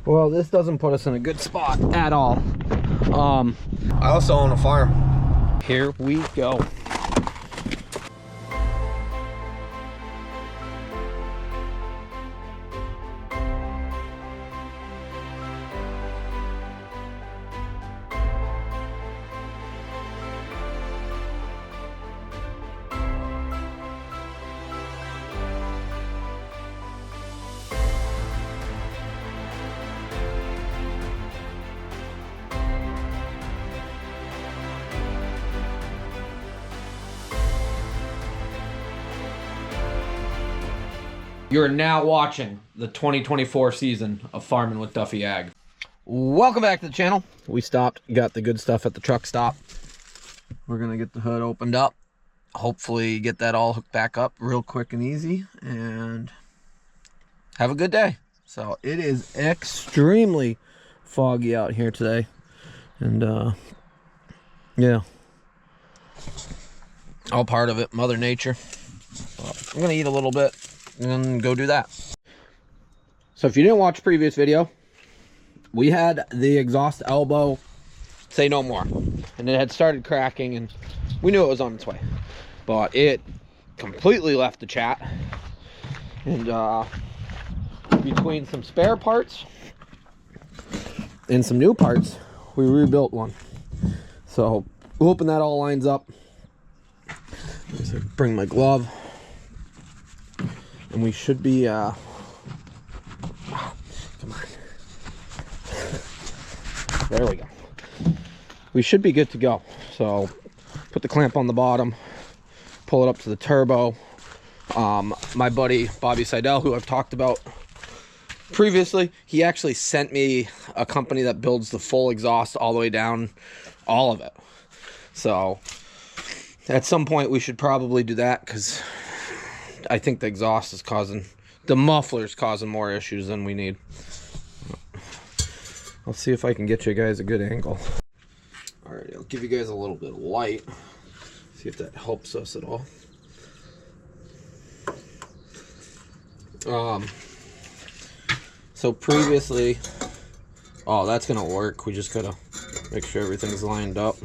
Well, this doesn't put us in a good spot at all. I also own a farm. Here we go. You're now watching the 2024 season of Farming with Duffy Ag. Welcome back to the channel. We stopped, got the good stuff at the truck stop. We're gonna get the hood opened up. Hopefully get that all hooked back up real quick and easy and have a good day. So it is extremely foggy out here today. And yeah, all part of it, Mother Nature. So I'm gonna eat a little bit and go do that. So if you didn't watch the previous video, we had the exhaust elbow say no more, and it had started cracking, and we knew it was on its way, but it completely left the chat. And between some spare parts and some new parts, we rebuilt one. So hoping that all lines up. Bring my glove. And we should be, come on. There we go. We should be good to go. So, put the clamp on the bottom, pull it up to the turbo. My buddy, Bobby Seidel, who I've talked about previously, he actually sent me a company that builds the full exhaust all the way down, all of it. So, at some point we should probably do that, because I think the exhaust is causing, the muffler's causing more issues than we need. I'll see if I can get you guys a good angle. Alright, I'll give you guys a little bit of light. See if that helps us at all. So previously, oh, that's gonna work. We just gotta make sure everything's lined up.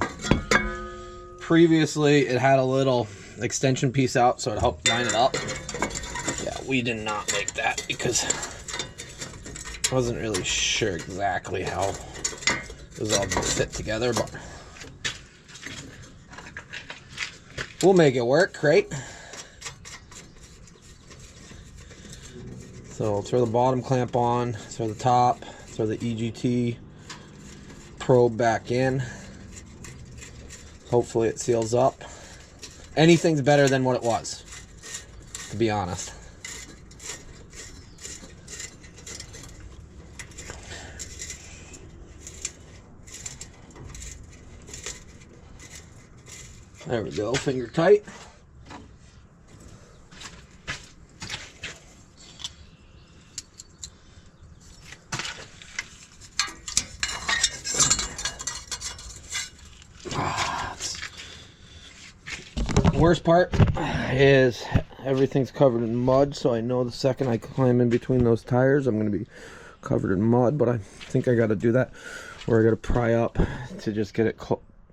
Previously, it had a little extension piece out, so it helped line it up. Yeah, we did not make that because I wasn't really sure exactly how it was all going to fit together, but we'll make it work, right? So I'll throw the bottom clamp on, throw the top, throw the EGT probe back in. Hopefully it seals up. Anything's better than what it was, to be honest. There we go, finger tight. Worst part is everything's covered in mud, so I know the second I climb in between those tires I'm going to be covered in mud, but I think I got to do that, or I got to pry up to just get it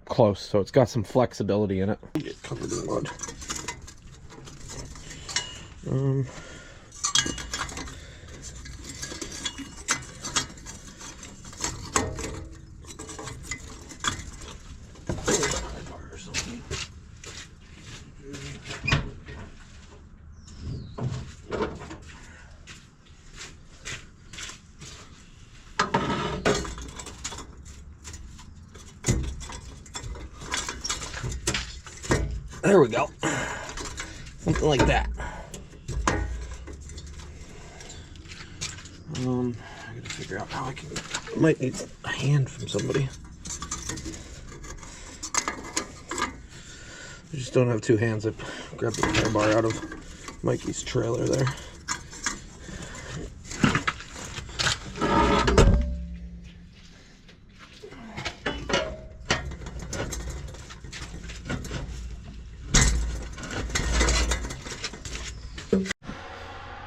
close, so it's got some flexibility in it. Get covered in mud. There we go. Something like that. I gotta figure out how I can. I might need a hand from somebody. I just don't have two hands. I grabbed the tie bar out of Mikey's trailer there.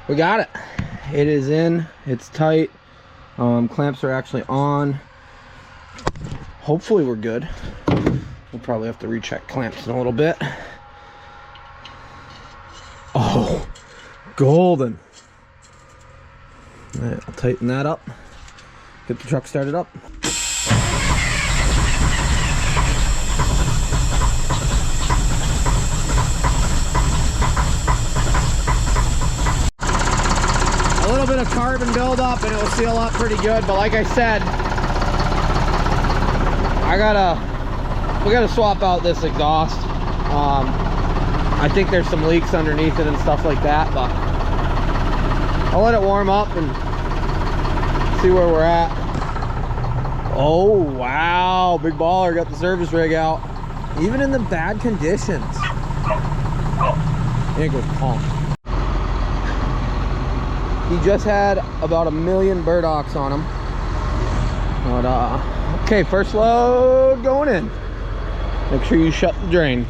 We got it. It is in. It's tight. Clamps are actually on. Hopefully we're good. We'll probably have to recheck clamps in a little bit. Oh, golden. All right, I'll tighten that up. Get the truck started up. A little bit of carbon buildup and it will seal up pretty good, but like I said, we gotta swap out this exhaust. I think there's some leaks underneath it and stuff like that, but I'll let it warm up and see where we're at. Oh wow, big baller, got the service rig out. Even in the bad conditions. It goes pump. He just had about 1 million burdocks on him. But okay, first load going in. Make sure you shut the drain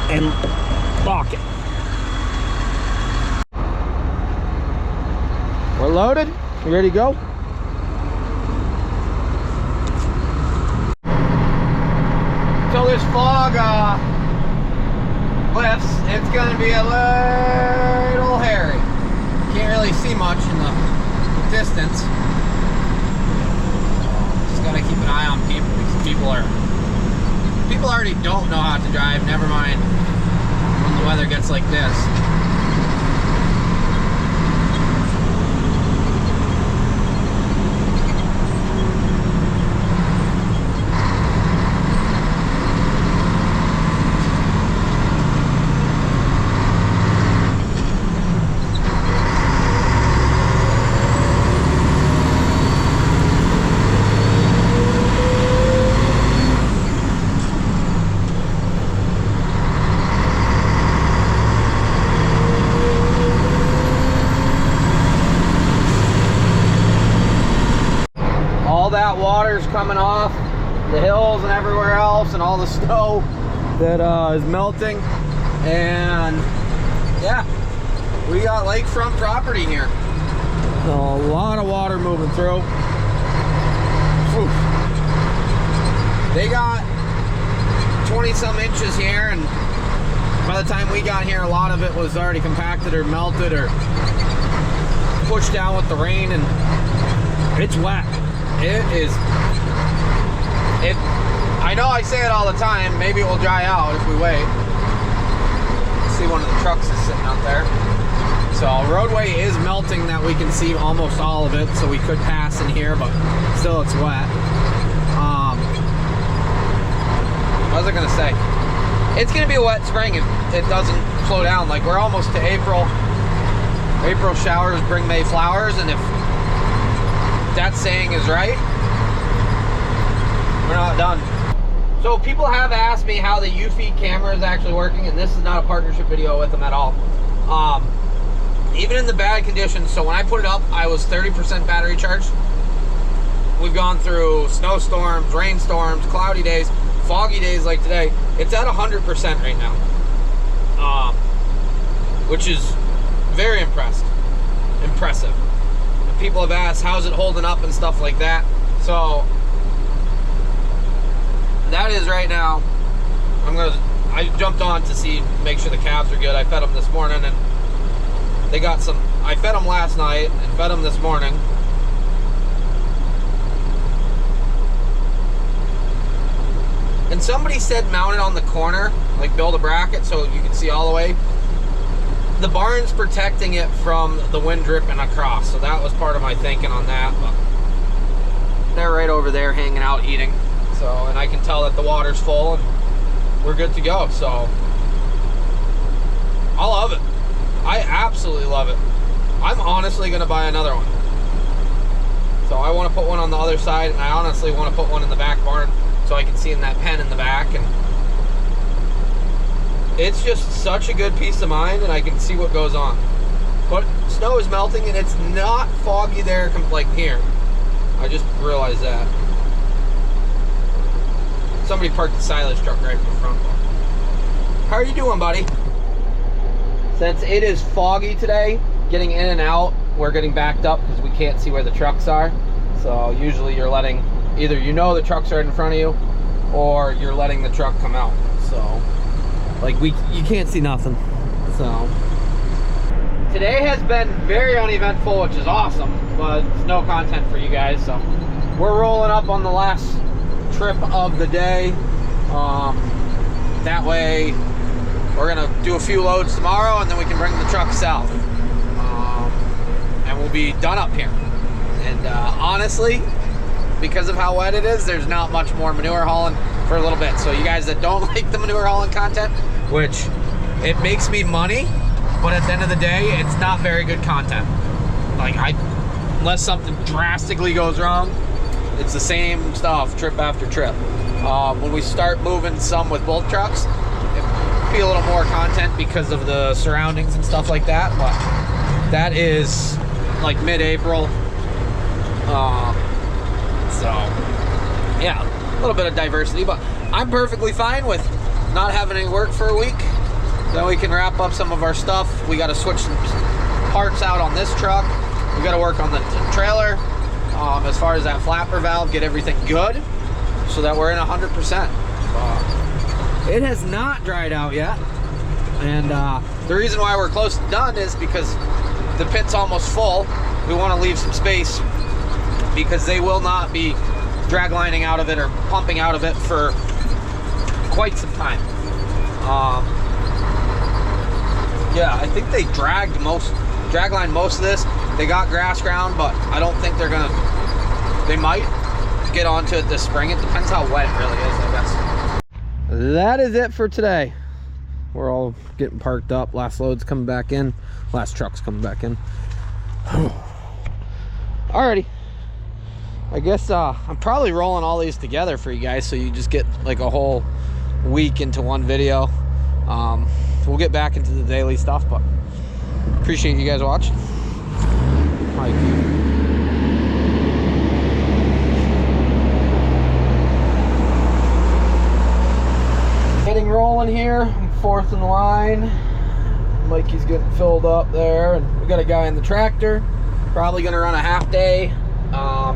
and lock it. We're loaded. You ready to go? So this fog lifts, it's going to be a little hairy. Can't really see much in the distance. Just got to keep an eye on people because people already don't know how to drive, never mind when the weather gets like this. That water's coming off the hills and everywhere else, and all the snow that is melting, and yeah, we got lakefront property here, so a lot of water moving through. Whew. They got 20 some inches here, and by the time we got here a lot of it was already compacted or melted or pushed down with the rain, and it's wet. I know I say it all the time, maybe it will dry out if we wait. See, one of the trucks is sitting out there. So roadway is melting that we can see almost all of it, so we could pass in here, but still it's wet. What was I gonna say? It's gonna be a wet spring if it doesn't slow down. Like, we're almost to April. April showers bring May flowers, and if that saying is right, we're not done. So people have asked me how the UFI camera is actually working, and this is not a partnership video with them at all. Even in the bad conditions, so when I put it up, I was 30% battery charged. We've gone through snowstorms, rainstorms, cloudy days, foggy days like today. It's at 100% right now, which is very impressive. And people have asked, how's it holding up and stuff like that. So that is right now. I jumped on to make sure the calves are good. I fed them this morning, and they got some. I fed them last night and fed them this morning. And somebody said mount it on the corner, like build a bracket so you can see all the way. The barn's protecting it from the wind dripping across, so that was part of my thinking on that. But they're right over there hanging out eating, so, and I can tell that the water's full and we're good to go. So I love it. I absolutely love it. I'm honestly gonna buy another one. So I want to put one on the other side, and I honestly want to put one in the back barn so I can see in that pen in the back, and it's just such a good peace of mind, and I can see what goes on. But snow is melting, and it's not foggy there like here. I just realized that. Somebody parked the silage truck right in the front. How are you doing, buddy? Since it is foggy today, getting in and out we're getting backed up because we can't see where the trucks are. So usually you're letting, either you know the truck's right in front of you, or you're letting the truck come out. So like you can't see nothing. So today has been very uneventful, which is awesome, but it's no content for you guys. So we're rolling up on the last trip of the day. That way we're gonna do a few loads tomorrow, and then we can bring the truck south, and we'll be done up here. And honestly, because of how wet it is, there's not much more manure hauling for a little bit. So you guys that don't like the manure hauling content, which it makes me money, but at the end of the day, it's not very good content. Like, unless something drastically goes wrong, it's the same stuff trip after trip. When we start moving some with both trucks, it'll be a little more content because of the surroundings and stuff like that, but that is like mid-April. So yeah, a little bit of diversity, but I'm perfectly fine with not having any work for a week. Then we can wrap up some of our stuff. We got to switch some parts out on this truck. We got to work on the trailer. As far as that flapper valve, get everything good so that we're in 100%. It has not dried out yet, and the reason why we're close to done is because the pit's almost full. We want to leave some space because they will not be drag lining out of it or pumping out of it for quite some time. Yeah, I think they drag line most of this. They got grass ground, but I don't think they're gonna. They might get onto it this spring. It depends how wet it really is, I guess. That is it for today. We're all getting parked up. Last load's coming back in. Last truck's coming back in. Alrighty. I guess I'm probably rolling all these together for you guys, so you just get like a whole week into one video. We'll get back into the daily stuff, but appreciate you guys watching. Getting rolling here. I'm fourth in the line. Mikey's getting filled up there, and we got a guy in the tractor. Probably gonna run a half day.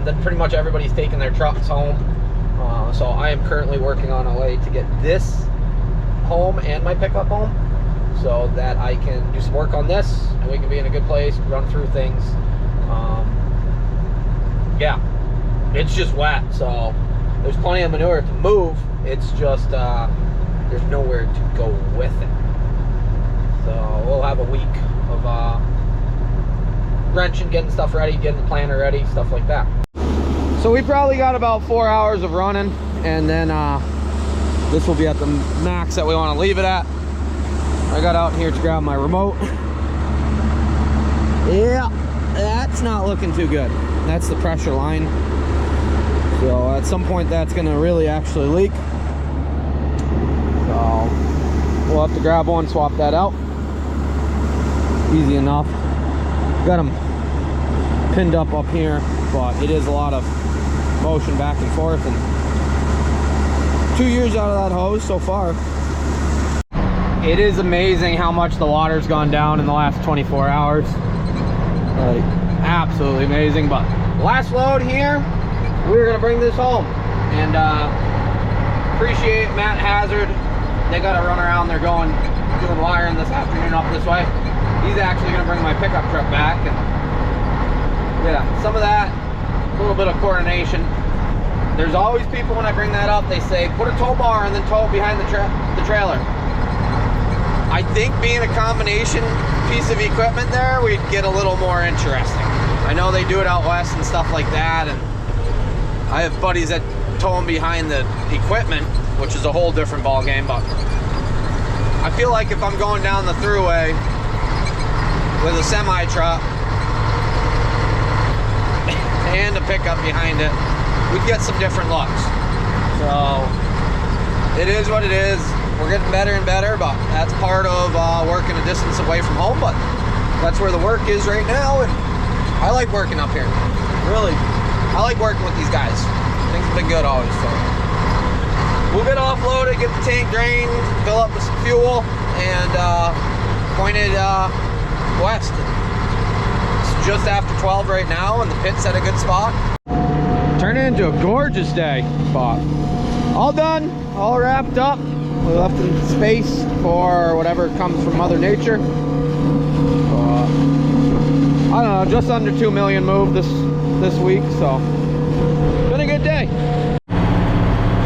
Then pretty much everybody's taking their trucks home. So I am currently working on a way to get this home and my pickup home, so that I can do some work on this and we can be in a good place, run through things. Yeah, it's just wet, so there's plenty of manure to move. It's just there's nowhere to go with it. So we'll have a week of wrenching, getting stuff ready, getting the planter ready, stuff like that. So we probably got about 4 hours of running, and then this will be at the max that we want to leave it at. I got out here to grab my remote. Yeah, that's not looking too good. That's the pressure line. So at some point that's gonna really actually leak. So we'll have to grab one, swap that out. Easy enough. Got them pinned up here, but it is a lot of motion back and forth, and 2 years out of that hose so far. It is amazing how much the water's gone down in the last 24 hours. Like, absolutely amazing. But last load here, we're gonna bring this home, and appreciate Matt Hazard. They got to run around. They're doing wiring this afternoon up this way. He's actually gonna bring my pickup truck back, and yeah, some of that, a little bit of coordination. There's always people when I bring that up, they say put a tow bar and then tow it behind the trailer. I think being a combination piece of equipment there, we'd get a little more interesting. I know they do it out west and stuff like that, and I have buddies that tow them behind the equipment, which is a whole different ball game. But I feel like if I'm going down the thruway with a semi truck and a pickup behind it, we'd get some different looks. So it is what it is. We're getting better and better, but that's part of working a distance away from home. But that's where the work is right now, and I like working up here. Really, I like working with these guys. Things have been good always. So we'll get offloaded, get the tank drained, fill up with some fuel, and pointed west. just after 12 right now, and the pit's at a good spot. Turned into a gorgeous day, Bob. All done, all wrapped up. We left in space for whatever comes from Mother Nature. I don't know, just under 2 million moved this week, so been a good day.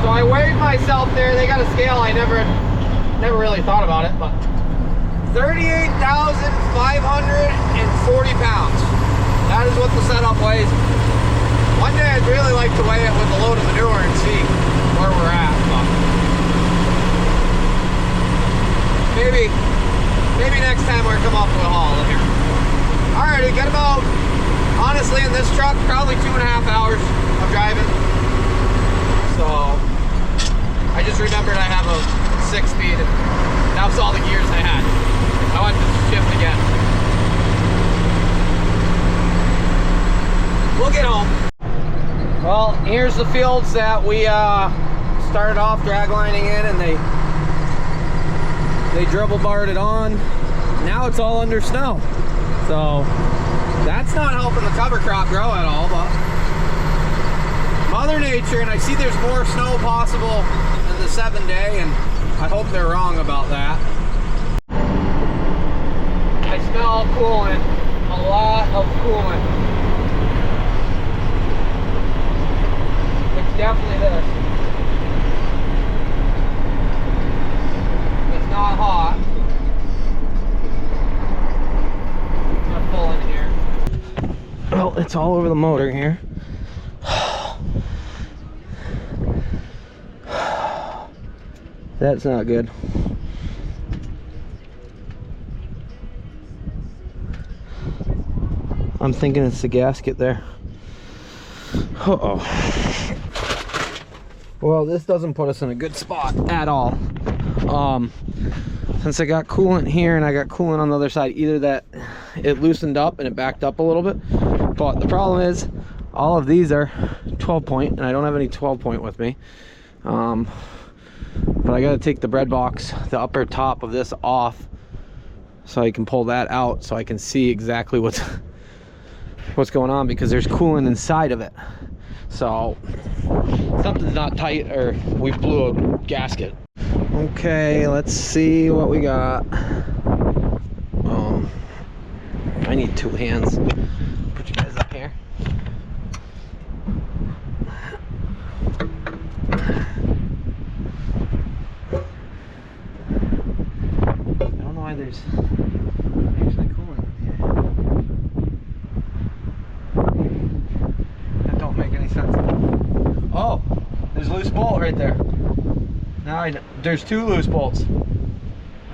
So I weighed myself there. They got a scale. I never really thought about it, but 38,540 pounds. That is what the setup weighs. One day I'd really like to weigh it with a load of manure and see where we're at. But maybe next time we come up with a haul here. Alright, we got about, honestly in this truck, probably 2.5 hours of driving. So I just remembered I have a 6-speed, and that was all the gears I had. I went to shift again. We'll get home. Well, here's the fields that we started off drag lining in, and they dribble barred it on. Now it's all under snow. So that's not helping the cover crop grow at all, but Mother Nature, and I see there's more snow possible in the 7-day, and I hope they're wrong about that. I smell coolant, a lot of coolant. It's definitely this. It's not hot. I'm gonna pull in here. Well, it's all over the motor here. That's not good. I'm thinking it's the gasket there. Uh-oh. Well, this doesn't put us in a good spot at all. Since I got coolant here and I got coolant on the other side, either that it loosened up and it backed up a little bit, but the problem is all of these are 12 point and I don't have any 12 point with me. But I got to take the bread box, the upper top of this off, so I can pull that out so I can see exactly what's going on, because there's coolant inside of it. So something's not tight, or we blew a gasket. Okay, let's see what we got. I need 2 hands. Put you guys up here. I don't know why there's actually coolant in here. That don't make any sense. Oh, there's a loose bolt right there. Now I know. There's 2 loose bolts.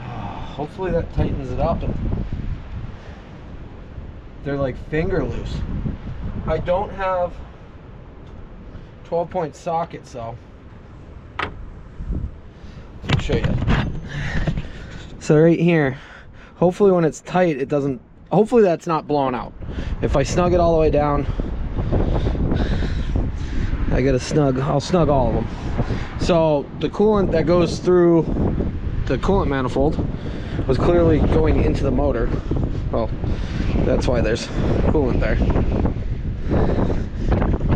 Hopefully that tightens it up. And they're like finger loose. I don't have 12 point socket, so I'll show you. So right here, hopefully when it's tight, it doesn't, hopefully that's not blown out. If I snug it all the way down, I gotta snug, I'll snug all of them. So the coolant that goes through the coolant manifold was clearly going into the motor. Well, that's why there's coolant there.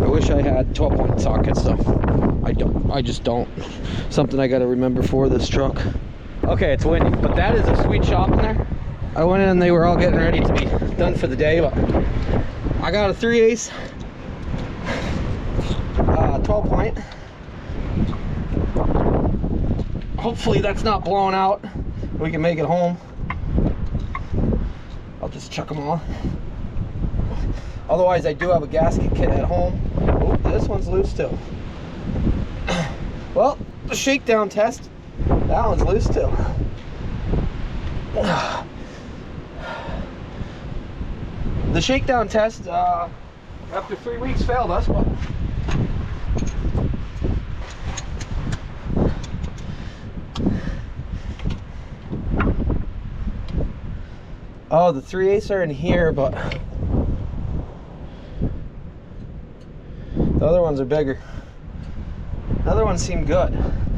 I wish I had 12 point sockets, so I just don't. Something I gotta remember for this truck. Okay, it's windy, but that is a sweet shop in there. I went in and they were all getting ready to be done for the day, but I got a 3/8 12 point. Hopefully that's not blowing out. We can make it home. I'll just chuck them all. Otherwise, I do have a gasket kit at home. Oh, this one's loose too. Well, the shakedown test. That one's loose too. The shakedown test after 3 weeks failed us, but oh, the 3/8 are in here, but the other ones are bigger. The other ones seem good.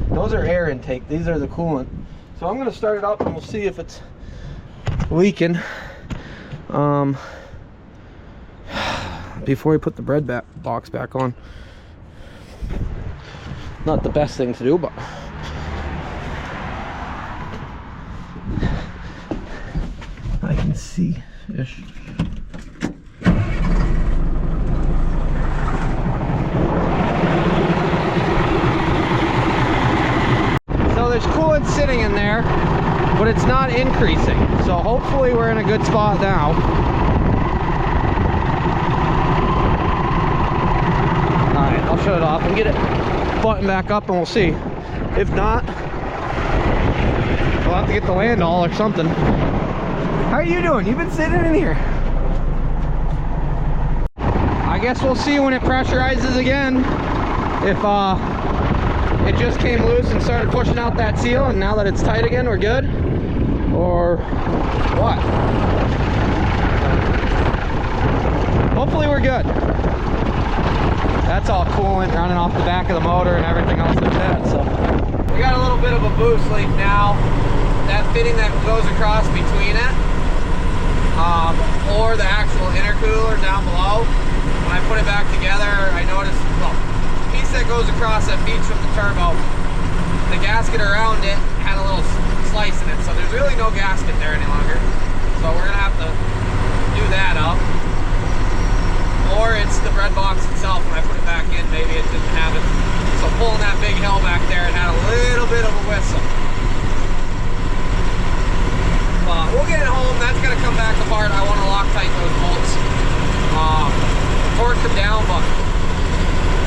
Those are air intake. These are the coolant. So I'm gonna start it up and we'll see if it's leaking. before we put the bread box back on. Not the best thing to do, but I can see-ish. So there's coolant sitting in there, but it's not increasing. So hopefully we're in a good spot now. Alright, I'll shut it off and get it buttoned back up and we'll see. If not, we'll have to get the landall or something. How are you doing? You've been sitting in here. I guess we'll see when it pressurizes again. If it just came loose and started pushing out that seal, and now that it's tight again, we're good. Or what? Hopefully we're good. That's all coolant running off the back of the motor and everything else like that. So we got a little bit of a boost leak now. That fitting that goes across between it, or the actual intercooler down below. When I put it back together, I noticed, well, the piece that goes across that feeds from the turbo, the gasket around it had a little slice in it, so there's really no gasket there any longer. So we're gonna have to do that up. Or it's the bread box itself. When I put it back in, maybe it didn't have it. So pulling that big hill back there, it had a little bit of a whistle. But we'll get it home. That's gonna come back apart. I want to Loctite those bolts. Torque them down, but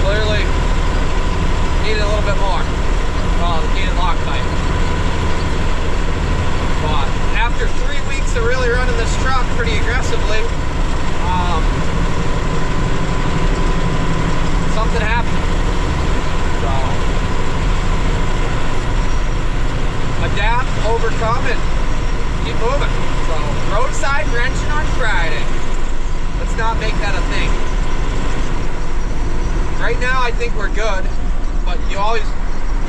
clearly needed a little bit more. Needed Loctite. But after 3 weeks of really running this truck pretty aggressively, something happened. So adapt, overcome, and keep moving. So roadside wrenching on Friday. Let's not make that a thing. Right now I think we're good, but you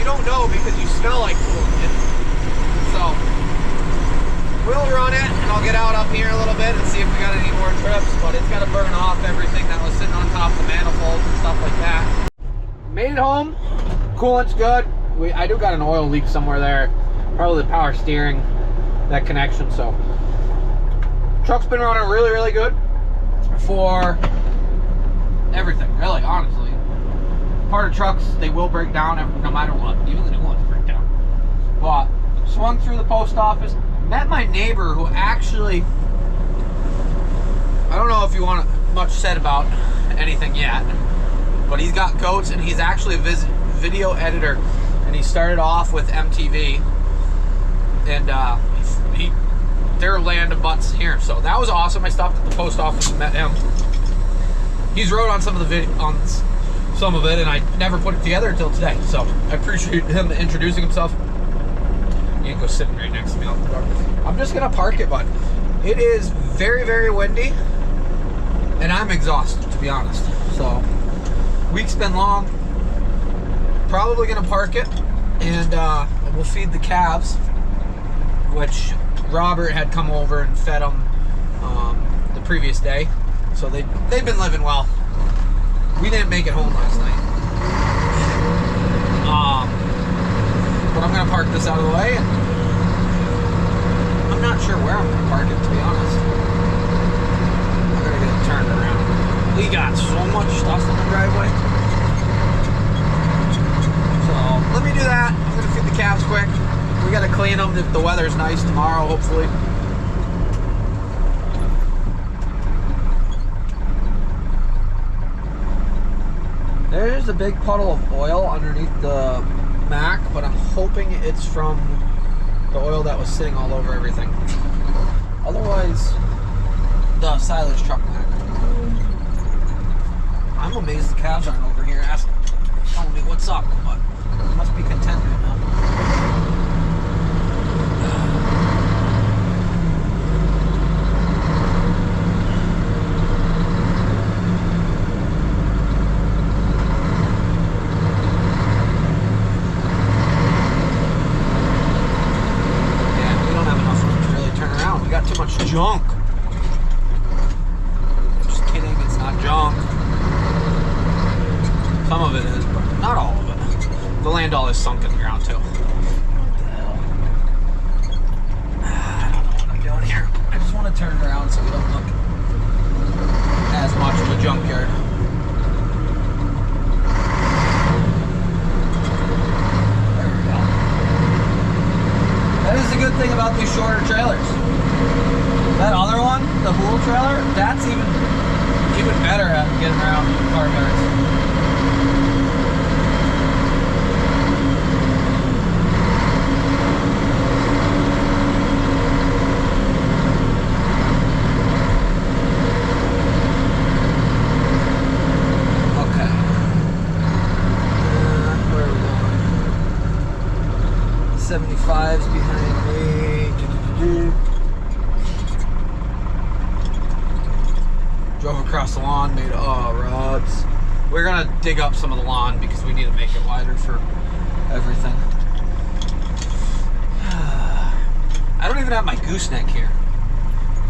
don't know because you smell like cooling it. So we'll run it and I'll get out up here a little bit and see if we got any more trips, but it's got to burn off everything that was sitting on top of the manifolds and stuff like that. Made it home. Coolant's good. I do got an oil leak somewhere there. Probably the power steering, that connection. So truck's been running really, really good for everything, really, honestly. Part of trucks, they will break down no matter what. Even the new ones break down. But swung through the post office. Met my neighbor who actually, I don't know if you want much said about anything yet, but he's got goats and he's actually a video editor, and he started off with MTV, and their land of butts here. So that was awesome. I stopped at the post office and met him. He's wrote on some of the some of it, and I never put it together until today. So I appreciate him introducing himself. Yanko's sitting right next to me out the door. I'm just gonna park it, but it is very, very windy, and I'm exhausted, to be honest. So week's been long. Probably gonna park it, and we'll feed the calves, which Robert had come over and fed them the previous day. So they've been living well. We didn't make it home last night. But I'm gonna park this out of the way, and I'm not sure where I'm gonna park it, to be honest. I'm gonna get it turned around. We got so much stuff in the driveway. So let me do that. I'm gonna feed the calves quick. We gotta clean them if the weather's nice tomorrow, hopefully. There's a big puddle of oil underneath the Mac, but I'm hoping it's from the oil that was sitting all over everything. Otherwise, the silage truck Mac. I'm amazed the calves aren't over here telling me what's up, but I must be content right now. Junk. Just kidding, it's not junk. Some of it is, but not all of it. The land all is sunk in the ground too. What the hell? I don't know what I'm doing here. I just want to turn it around so we don't look as much of a junkyard. There we go. That is the good thing about these shorter trailers. That other one, the Hool trailer, that's even better at getting around car yards. Where are we going? 75's behind me. Drove across the lawn, made rods. We're gonna dig up some of the lawn because we need to make it wider for everything. I don't even have my gooseneck here.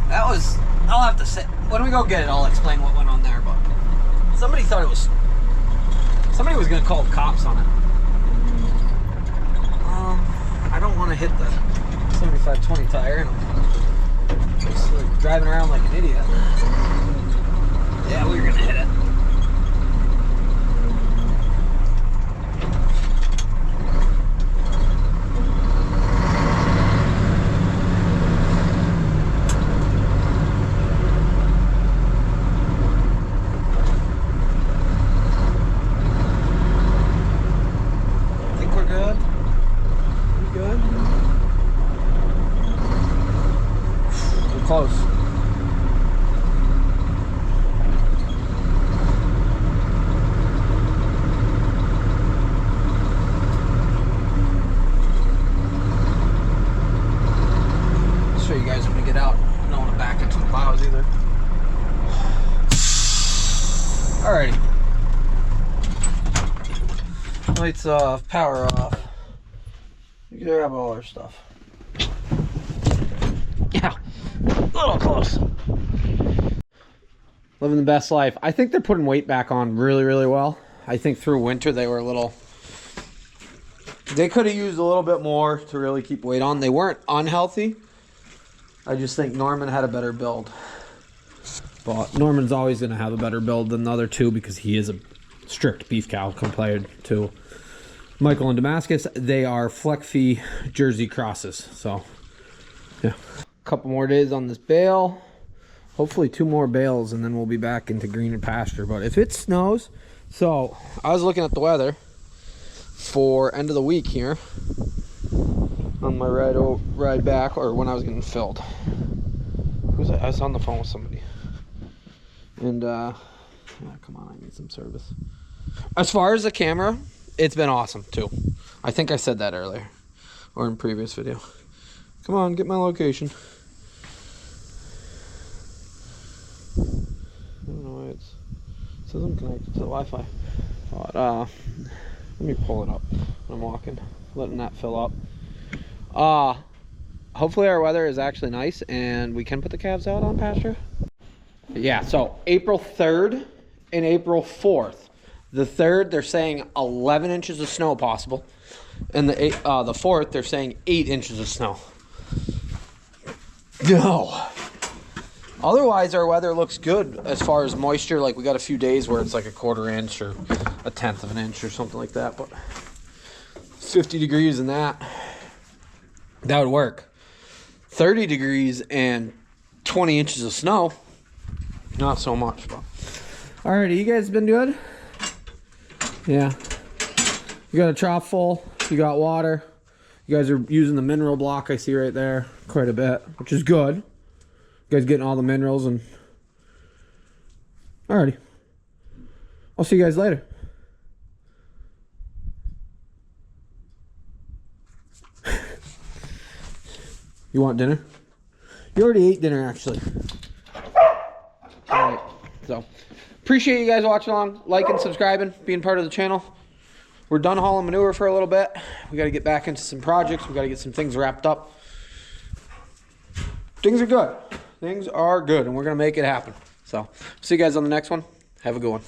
That was, I'll have to say, when we go get it, I'll explain what went on there, but somebody thought it was, somebody was gonna call the cops on it. I don't want to hit the 75/20 tire, and I'm just like driving around like an idiot. Yeah, we were gonna hit it. I think we're good. We good? We're close. Show you guys when we get out. I don't want to back into the plows either. Alrighty. Lights off, power off. We can grab all our stuff. Yeah, a little close. Living the best life. I think they're putting weight back on really, really well. I think through winter they were a little... They could have used a little bit more to really keep weight on. They weren't unhealthy. I just think Norman had a better build. But Norman's always going to have a better build than the other two because he is a strict beef cow compared to Michael and Damascus. They are Fleckfee Jersey crosses. So, yeah. A couple more days on this bale. Hopefully 2 more bales and then we'll be back into greener pasture. But if it snows... So, I was looking at the weather for end of the week here. On my ride back, or when I was getting filled. Who's that? I was on the phone with somebody. And yeah, come on, I need some service. As far as the camera, it's been awesome too. I think I said that earlier or in previous video. Come on, get my location. I don't know why it says I'm connected to the Wi-Fi. But let me pull it up when I'm walking, letting that fill up. Hopefully our weather is actually nice and we can put the calves out on pasture. Yeah, so April 3rd and April 4th. The 3rd, they're saying 11 inches of snow possible. And the 4th, they're saying 8 inches of snow. No. Otherwise, our weather looks good as far as moisture. Like, we got a few days where it's like a 1/4 inch or 1/10 of an inch or something like that. But 50 degrees and that would work. 30 degrees and 20 inches of snow, not so much. But alrighty, you guys been good? Yeah. You got a trough full, you got water. You guys are using the mineral block I see right there quite a bit, which is good. You guys getting all the minerals and... Alrighty. I'll see you guys later. You want dinner? You already ate dinner, actually. Alright, so appreciate you guys watching along, liking, subscribing, being part of the channel. We're done hauling manure for a little bit. We got to get back into some projects. We got to get some things wrapped up. Things are good. Things are good, and we're going to make it happen. So, see you guys on the next one. Have a good one.